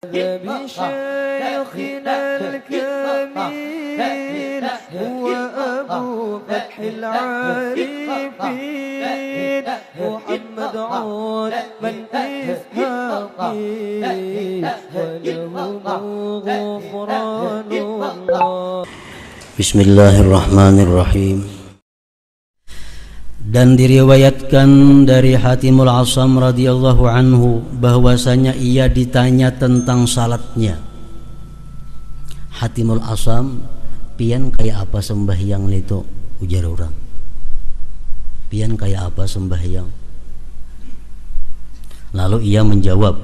بشيخنا الكميل هو أبو فتح العارفين محمد عثمان إسحاقي وله غفران الله. Bismillahirrahmanirrahim. Dan diriwayatkan dari Hatimul Asam radhiyallahu anhu bahwasanya ia ditanya tentang salatnya. Hatimul Asam, pian kayak apa sembahyang itu? Ujar orang. Pian kayak apa sembahyang? Lalu ia menjawab,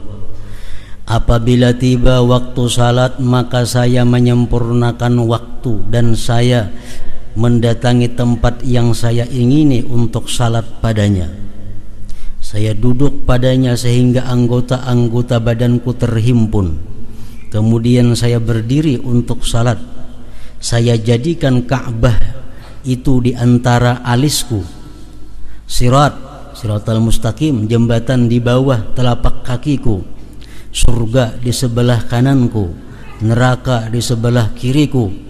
apabila tiba waktu salat maka saya menyempurnakan waktu dan saya mendatangi tempat yang saya ingini untuk salat padanya. Saya duduk padanya sehingga anggota-anggota badanku terhimpun. Kemudian saya berdiri untuk salat. Saya jadikan Ka'bah itu di antara alisku. Siratal mustaqim, jembatan di bawah telapak kakiku. Surga di sebelah kananku, neraka di sebelah kiriku.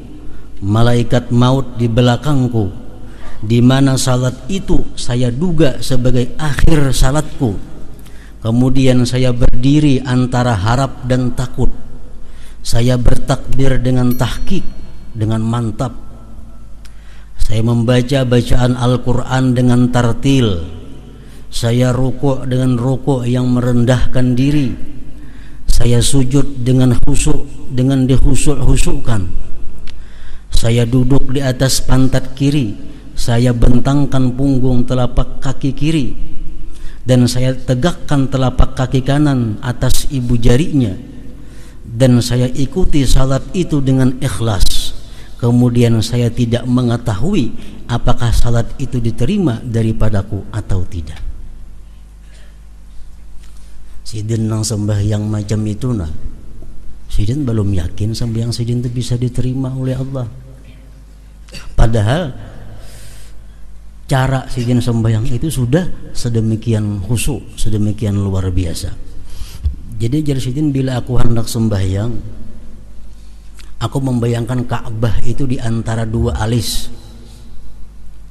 Malaikat maut di belakangku, di mana salat itu saya duga sebagai akhir salatku. Kemudian saya berdiri antara harap dan takut. Saya bertakbir dengan tahqiq, dengan mantap. Saya membaca bacaan Al-Quran dengan tartil. Saya rukuk dengan rukuk yang merendahkan diri. Saya sujud dengan khusyuk, dengan dikhusyuk-khusyukkan. Saya duduk di atas pantat kiri, saya bentangkan punggung telapak kaki kiri, dan saya tegakkan telapak kaki kanan atas ibu jarinya, dan saya ikuti salat itu dengan ikhlas. Kemudian saya tidak mengetahui apakah salat itu diterima daripadaku atau tidak. Sidin nang sembahyang macam itu nah, sidin belum yakin sembahyang sidin itu bisa diterima oleh Allah. Padahal cara sidin sembahyang itu sudah sedemikian khusyuk, sedemikian luar biasa. Jadi jar sidin, bila aku hendak sembahyang, aku membayangkan Ka'bah itu di antara dua alis.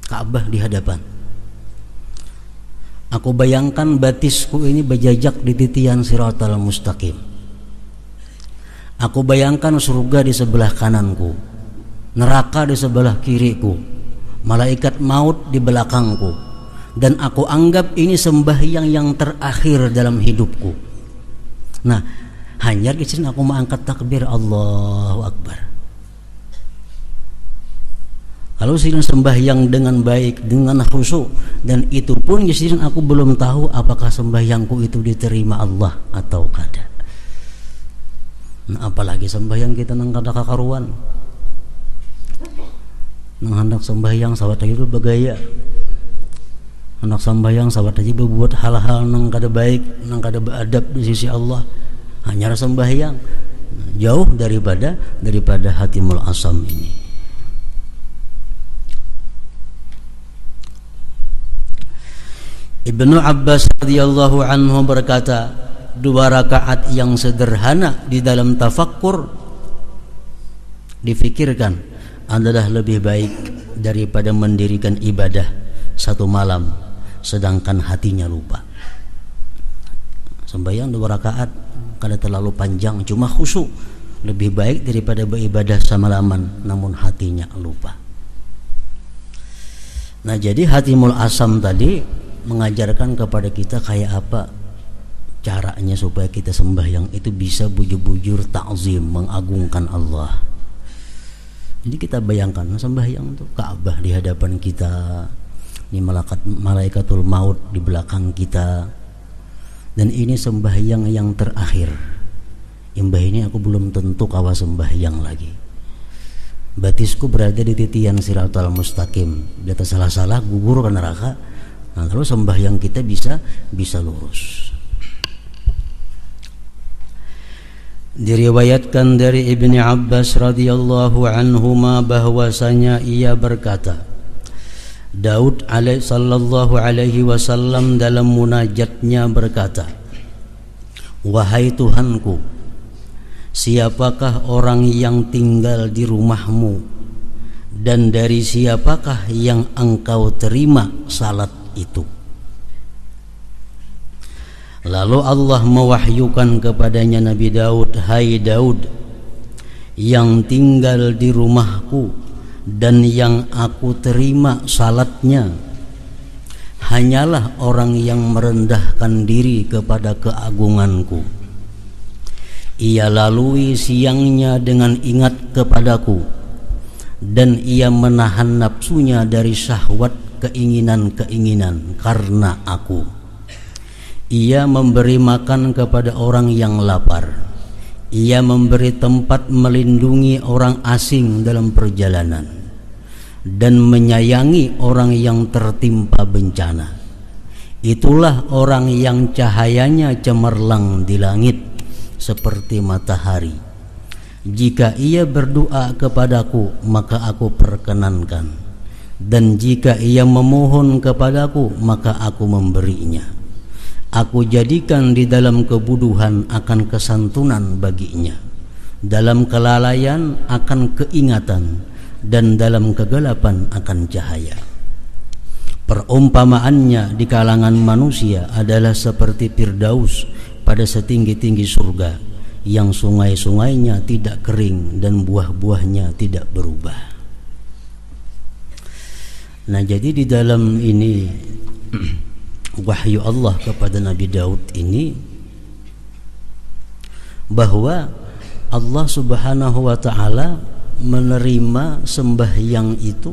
Ka'bah di hadapan. Aku bayangkan batisku ini berjajak di titian siratal mustaqim. Aku bayangkan surga di sebelah kananku, neraka di sebelah kiriku, malaikat maut di belakangku, dan aku anggap ini sembahyang yang terakhir dalam hidupku. Nah, hanya kisah aku mengangkat takbir Allahu Akbar. Kalau sidin sembahyang dengan baik, dengan khusyuk, dan itu pun sidin aku belum tahu apakah sembahyangku itu diterima Allah atau kada. Nah, apalagi sembahyang kita nang kada kakaruan. Nang hendak sembahyang sahabat itu bergaya, hendak sembahyang sahabat aja berbuat hal-hal nang kada baik, nang kada beradab di sisi Allah. Hanya sembahyang jauh daripada Hatimul Asam ini. Ibnu Abbas radhiyallahu anhu berkata, 2 rakaat yang sederhana di dalam tafakkur difikirkan adalah lebih baik daripada mendirikan ibadah 1 malam sedangkan hatinya lupa. Sembahyang 2 rakaat kada terlalu panjang, cuma khusyuk, lebih baik daripada beribadah semalaman namun hatinya lupa. Nah, jadi Hatimul Asam tadi mengajarkan kepada kita kayak apa caranya supaya kita sembahyang itu bisa bujur-bujur ta'zim, mengagungkan Allah. Jadi kita bayangkan sembahyang itu Ka'bah di hadapan kita, ini malaikatul maut di belakang kita, dan ini sembahyang yang terakhir. Imbah ini aku belum tentu kawa sembahyang lagi. Batisku berada di titian siratal mustaqim. Bila salah-salah gugur ke neraka. Nah, terus sembahyang kita bisa lurus. Diriwayatkan dari Ibni Abbas radhiyallahu anhuma bahwasanya ia berkata, Daud sallallahu alaihi wasallam dalam munajatnya berkata, wahai Tuhanku, siapakah orang yang tinggal di rumahmu, dan dari siapakah yang engkau terima salat itu? Lalu Allah mewahyukan kepadanya Nabi Daud, hai Daud, yang tinggal di rumahku dan yang aku terima salatnya hanyalah orang yang merendahkan diri kepada keagunganku. Ia lalui siangnya dengan ingat kepadaku, dan ia menahan nafsunya dari syahwat keinginan-keinginan karena aku. Ia memberi makan kepada orang yang lapar. Ia memberi tempat melindungi orang asing dalam perjalanan, dan menyayangi orang yang tertimpa bencana. Itulah orang yang cahayanya cemerlang di langit seperti matahari. Jika ia berdoa kepadaku, maka aku perkenankan, dan jika ia memohon kepadaku, maka aku memberinya. Aku jadikan di dalam kebodohan akan kesantunan baginya, dalam kelalaian akan keingatan, dan dalam kegelapan akan cahaya. Perumpamaannya di kalangan manusia adalah seperti Firdaus pada setinggi-tinggi surga, yang sungai-sungainya tidak kering dan buah-buahnya tidak berubah. Nah, jadi di dalam ini wahyu Allah kepada Nabi Daud ini, bahwa Allah Subhanahu wa ta'ala menerima sembahyang itu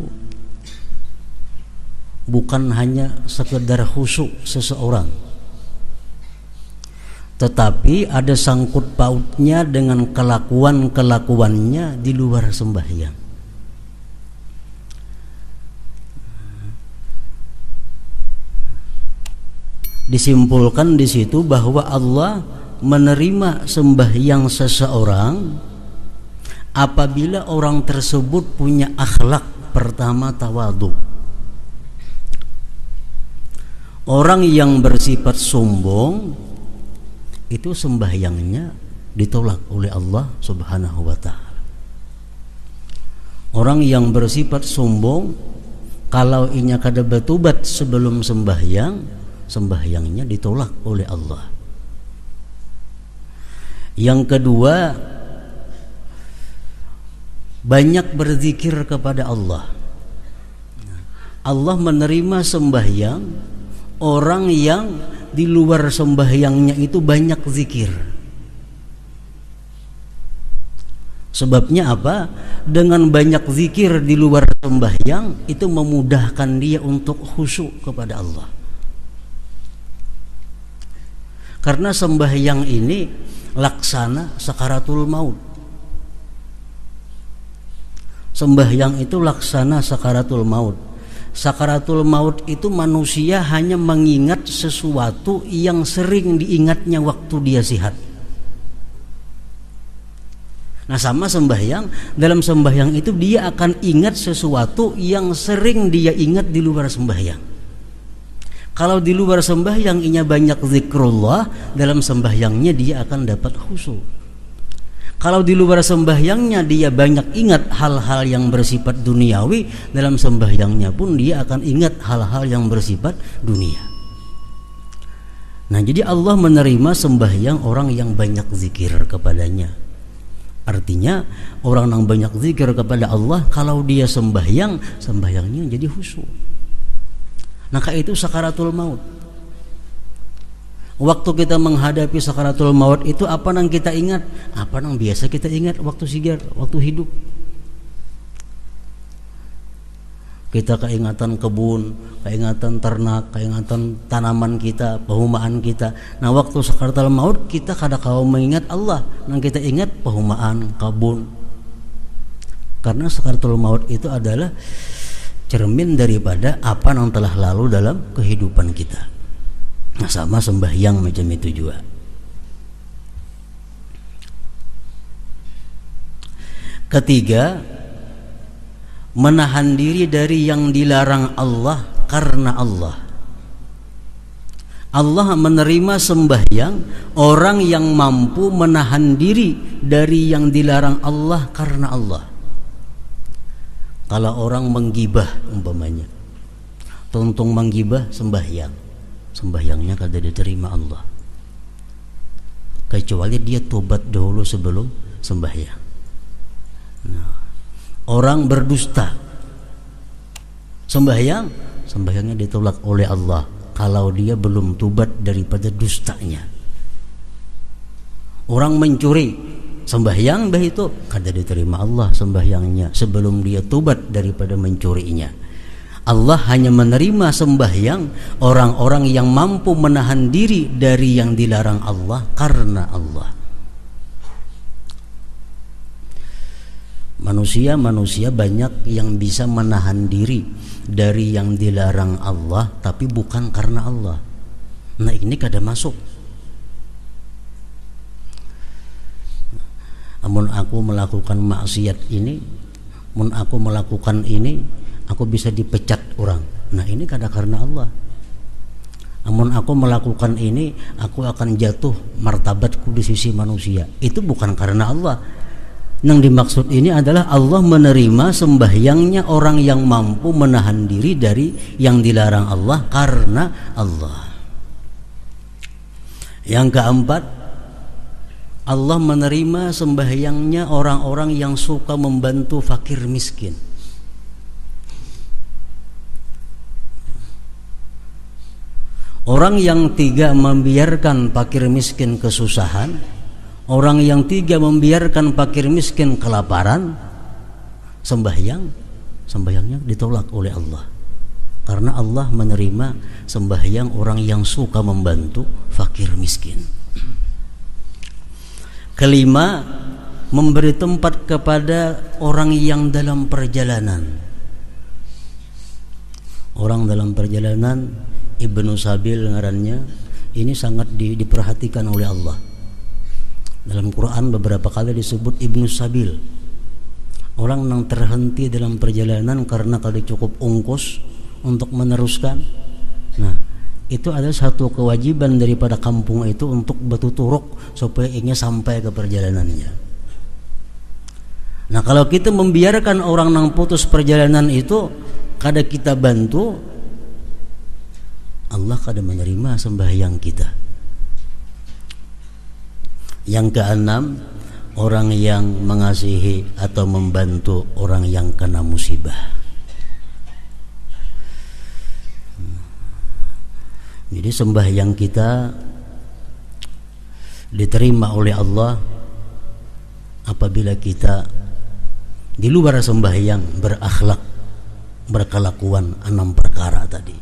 bukan hanya sekedar khusyuk seseorang, tetapi ada sangkut pautnya dengan kelakuan-kelakuannya di luar sembahyang. Disimpulkan di situ bahwa Allah menerima sembahyang seseorang apabila orang tersebut punya akhlak. Pertama, tawadhu. Orang yang bersifat sombong itu sembahyangnya ditolak oleh Allah Subhanahu wa ta'ala. Orang yang bersifat sombong, kalau inya kada bertobat sebelum sembahyang, sembahyangnya ditolak oleh Allah. Yang kedua, banyak berzikir kepada Allah. Allah menerima sembahyang orang yang di luar sembahyangnya itu banyak zikir. Sebabnya apa? Dengan banyak zikir di luar sembahyang itu memudahkan dia untuk khusyuk kepada Allah. Karena sembahyang ini laksana sakaratul maut. Sembahyang itu laksana sakaratul maut. Sakaratul maut itu manusia hanya mengingat sesuatu yang sering diingatnya waktu dia sehat. Nah, sama sembahyang, dalam sembahyang itu dia akan ingat sesuatu yang sering dia ingat di luar sembahyang. Kalau di luar sembahyang inya banyak zikrullah, dalam sembahyangnya dia akan dapat khusyuk. Kalau di luar sembahyangnya dia banyak ingat hal-hal yang bersifat duniawi, dalam sembahyangnya pun dia akan ingat hal-hal yang bersifat dunia. Nah, jadi Allah menerima sembahyang orang yang banyak zikir kepadanya. Artinya orang yang banyak zikir kepada Allah, kalau dia sembahyang, sembahyangnya jadi khusyuk. Maka itu sakaratul maut. Waktu kita menghadapi sakaratul maut itu apa yang kita ingat? Apa yang biasa kita ingat waktu sigar, waktu hidup? Kita keingatan kebun, keingatan ternak, keingatan tanaman kita, pehumaan kita. Nah, waktu sakaratul maut kita kadang-kadang mengingat Allah, yang kita ingat pehumaan, kebun. Karena sakaratul maut itu adalah cermin daripada apa yang telah lalu dalam kehidupan kita. Nah, sama sembahyang macam itu juga. Ketiga, menahan diri dari yang dilarang Allah karena Allah. Allah menerima sembahyang orang yang mampu menahan diri dari yang dilarang Allah karena Allah. Kalau orang menggibah umpamanya, tuntung menggibah sembahyang, sembahyangnya kada diterima Allah, kecuali dia tobat dahulu sebelum sembahyang. Nah, orang berdusta sembahyang, sembahyangnya ditolak oleh Allah kalau dia belum tobat daripada dustanya. Orang mencuri sembahyang bah itu kada diterima Allah sembahyangnya sebelum dia tobat daripada mencurinya. Allah hanya menerima sembahyang orang-orang yang mampu menahan diri dari yang dilarang Allah karena Allah. Manusia banyak yang bisa menahan diri dari yang dilarang Allah tapi bukan karena Allah. Nah, ini kada masuk. Amun aku melakukan maksiat ini, mun aku melakukan ini, aku bisa dipecat orang. Nah, ini kada karena Allah. Amun aku melakukan ini, aku akan jatuh martabatku di sisi manusia. Itu bukan karena Allah. Yang dimaksud ini adalah Allah menerima sembahyangnya orang yang mampu menahan diri dari yang dilarang Allah karena Allah. Yang keempat, Allah menerima sembahyangnya orang-orang yang suka membantu fakir miskin. Orang yang tidak membiarkan fakir miskin kesusahan, orang yang tidak membiarkan fakir miskin kelaparan, sembahyangnya ditolak oleh Allah. Karena Allah menerima sembahyang orang yang suka membantu fakir miskin. Kelima, memberi tempat kepada orang yang dalam perjalanan. Orang dalam perjalanan, Ibnu Sabil ngarannya, ini sangat diperhatikan oleh Allah. Dalam Quran beberapa kali disebut Ibnu Sabil, orang yang terhenti dalam perjalanan karena kada cukup ongkos untuk meneruskan. Nah, itu adalah satu kewajiban daripada kampung itu untuk bertuturuk supaya ingin sampai ke perjalanannya. Nah, kalau kita membiarkan orang yang putus perjalanan itu kada kita bantu, Allah kada menerima sembahyang kita. Yang keenam, orang yang mengasihi atau membantu orang yang kena musibah. Jadi sembahyang kita diterima oleh Allah apabila kita di luar sembahyang berakhlak, berkelakuan 6 perkara tadi.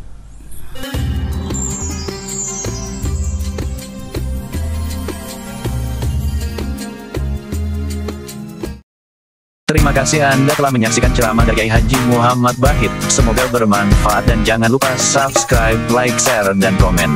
Terima kasih Anda telah menyaksikan ceramah dari Kiai Haji Muhammad Bahid. Semoga bermanfaat dan jangan lupa subscribe, like, share, dan komen.